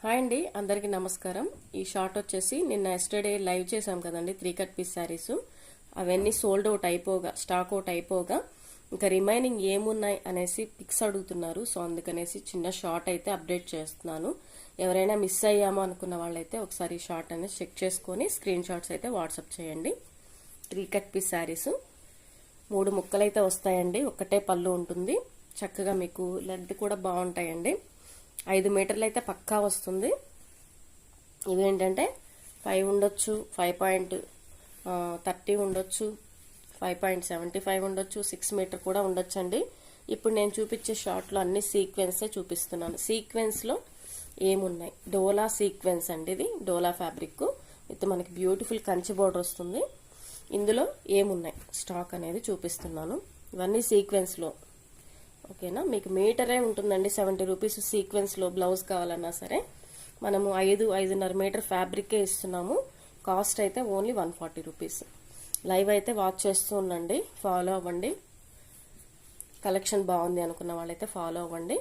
Hi అండి, అందరికీ నమస్కారం. ఈ షార్ట్ వచ్చేసి నిన్న ఎస్టర్డే లైవ్ చేసాం కదండి, 3 కట్ పీస్ శారీస్. అవన్నీ సోల్డ్ అవుట్ అయిపోగా, స్టాక్ అవుట్ అయిపోగా ఇంకా రిమైనింగ్ ఏమున్నాయి అనేసి పిక్స్ అడుగుతున్నారు. సో అందుకనేసి చిన్న షార్ట్ అయితే అప్డేట్ చేస్తున్నాను. ఎవరైనా మిస్ అయ్యామో అనుకున్న వాళ్ళైతే ఒకసారి షార్ట్ అనేది చెక్ చేసుకొని స్క్రీన్ షాట్స్ అయితే వాట్సాప్ చేయండి. 3 కట్ పీస్ శారీస్ 3 ముక్కలు అయితే వస్తాయండి. ఒక్కటే పళ్ళు ఉంటుంది. చక్కగా మీకు లెంత్ కూడా బాగుంటాయండి. 5 మీటర్లు అయితే పక్కా వస్తుంది. ఇవేంటంటే 5 ఉండొచ్చు, 5.30 ఉండొచ్చు, 5.75 ఉండొచ్చు, 6 మీటర్ కూడా ఉండొచ్చు అండి. ఇప్పుడు నేను చూపించే షార్ట్లో అన్ని సీక్వెన్సే చూపిస్తున్నాను. సీక్వెన్స్లో ఏమున్నాయి? డోలా సీక్వెన్స్ అండి, ఇది డోలా ఫ్యాబ్రిక్ విత్ మనకి బ్యూటిఫుల్ కంచి బోర్డర్ వస్తుంది. ఇందులో ఏమున్నాయి స్టాక్ అనేది చూపిస్తున్నాను. ఇవన్నీ సీక్వెన్స్లో, ఓకేనా. మీకు మీటరే ఉంటుందండి, 70 రూపీస్ సీక్వెన్స్లో బ్లౌజ్ కావాలన్నా సరే. మనము 5-5.5 మీటర్ ఫ్యాబ్రికే ఇస్తున్నాము. కాస్ట్ అయితే ఓన్లీ 140 రూపీస్. లైవ్ అయితే వాచ్ చేస్తూ ఉండండి, ఫాలో అవ్వండి. కలెక్షన్ బాగుంది అనుకున్న వాళ్ళైతే ఫాలో అవ్వండి.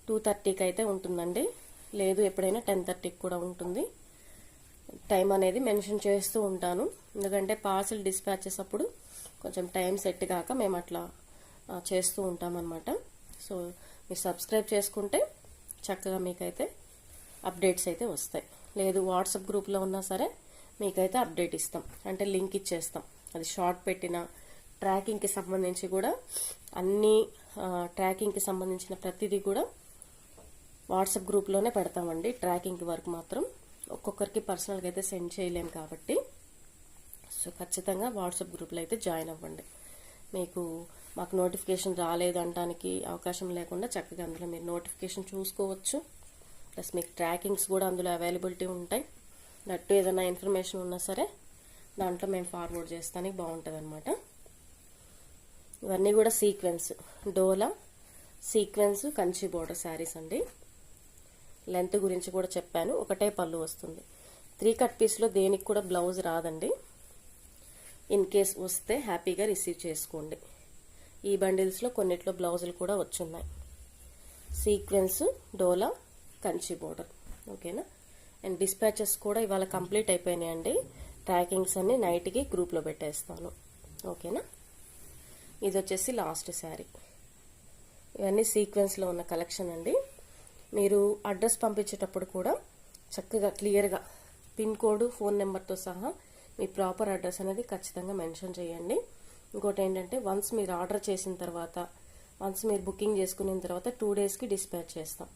2:30కి అయితే ఉంటుందండి, లేదు ఎప్పుడైనా 10:30కి కూడా ఉంటుంది. టైం అనేది మెన్షన్ చేస్తూ ఉంటాను, ఎందుకంటే పార్సల్ డిస్పాచెస్ అప్పుడు కొంచెం టైం సెట్ కాక మేము అట్లా చేస్తూ ఉంటామన్నమాట. సో మీరు సబ్స్క్రైబ్ చేసుకుంటే చక్కగా మీకైతే అప్డేట్స్ అయితే వస్తాయి. లేదు వాట్సాప్ గ్రూప్లో ఉన్నా సరే మీకైతే అప్డేట్ ఇస్తాం, అంటే లింక్ ఇచ్చేస్తాం. అది షార్ట్ పెట్టిన ట్రాకింగ్కి సంబంధించి కూడా అన్ని ట్రాకింగ్కి సంబంధించిన ప్రతిదీ కూడా వాట్సాప్ గ్రూప్లోనే పెడతామండి. ట్రాకింగ్ వరకు మాత్రం ఒక్కొక్కరికి పర్సనల్గా అయితే సెండ్ చేయలేం కాబట్టి, సో ఖచ్చితంగా వాట్సాప్ గ్రూప్లో అయితే జాయిన్ అవ్వండి. మీకు మాకు నోటిఫికేషన్ రాలేదు అనడానికి అవకాశం లేకుండా చక్కగా అందులో మీరు నోటిఫికేషన్ చూసుకోవచ్చు. ప్లస్ మీకు ట్రాకింగ్స్ కూడా అందులో అవైలబిలిటీ ఉంటాయి. దట్టు ఏదైనా ఇన్ఫర్మేషన్ ఉన్నా సరే దాంట్లో మేము ఫార్వర్డ్ చేస్తానికి బాగుంటుంది అనమాట. ఇవన్నీ కూడా సీక్వెన్స్, డోలా సీక్వెన్స్ కంచి బోర్డర్ శారీస్ అండి. లెంత్ గురించి కూడా చెప్పాను, ఒకటే పళ్ళు వస్తుంది. 3 కట్ పీస్లో దేనికి కూడా బ్లౌజ్ రాదండి. ఇన్ కేస్ వస్తే హ్యాపీగా రిసీవ్ చేసుకోండి. ఈ బండిల్స్లో కొన్నిట్లో బ్లౌజులు కూడా వచ్చున్నాయి. సీక్వెన్స్, డోలా, కంచి బోర్డర్, ఓకేనా. అండ్ డిస్పాచెస్ కూడా ఇవాళ కంప్లీట్ అయిపోయినాయండి. ట్రాకింగ్స్ అన్ని నైట్కి గ్రూప్లో పెట్టేస్తాను, ఓకేనా. ఇది వచ్చేసి లాస్ట్ శారీ. ఇవన్నీ సీక్వెన్స్లో ఉన్న కలెక్షన్ అండి. మీరు అడ్రస్ పంపించేటప్పుడు కూడా చక్కగా క్లియర్గా పిన్ కోడ్, ఫోన్ నెంబర్తో సహా మీ ప్రాపర్ అడ్రస్ అనేది ఖచ్చితంగా మెన్షన్ చేయండి. ఇంకోటి ఏంటంటే వన్స్ మీరు ఆర్డర్ చేసిన తర్వాత, వన్స్ మీరు బుకింగ్ చేసుకున్న తర్వాత 2 డేస్కి డిస్పాచ్ చేస్తాం.